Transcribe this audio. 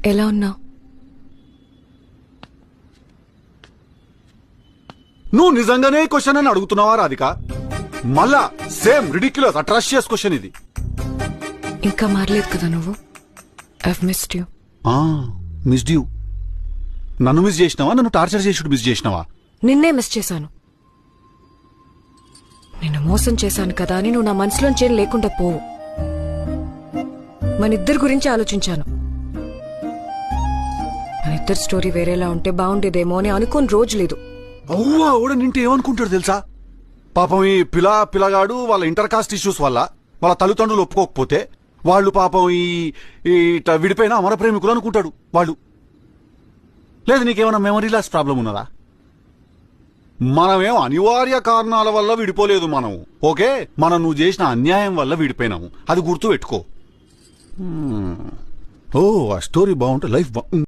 ఎలా ఉన్నావు? నువ్వు నిజంగానే క్వశ్చన్ అని అడుగుతున్నావా రాధిక? మళ్ళా సేమ్ రిడిక్యులస్ అట్రాషియస్ క్వశ్చన్ ఇది. ఇంకా మారలేదు కదా నువ్వు. I've missed you. Missed you. నన్ను మిస్ చేసినావా? నన్ను టార్చర్ చేసుడు మిస్ చేసినావా? నిన్నే మిస్ చేశాను. నిన్ను మోసం చేశాను కదా అని నువ్వు నా మనసులోంచి ఏం లేకుండా పోవు. మన ఇద్దరి గురించి ఆలోచించాను. మన ఇద్దరి స్టోరీ వేరేలా ఉంటే బాగుండేదేమో అని అనుకోని రోజు లేదు. అవ్వా కూడా నింటే ఏమనుకుంటాడు తెలుసా? పాపం ఈ పిల్లగాడు వాళ్ళ ఇంటర్ కాస్ట్ ఇష్యూస్ వల్ల వాళ్ళ తల్లిదండ్రులు ఒప్పుకోకపోతే వాళ్ళు పాపం ఈ ఇట్లా విడిపోయిన అమర ప్రేమికులు అనుకుంటాడు వాళ్ళు. లేదు నీకేమైనా మెమరీ లాస్ ప్రాబ్లం ఉన్నదా? మనమేం అనివార్య కారణాల వల్ల విడిపోలేదు. మనం ఓకే, మనం నువ్వు చేసిన అన్యాయం వల్ల విడిపోయినాము. అది గుర్తు పెట్టుకో. ఓ ఆ స్టోరీ బాగుంటే లైఫ్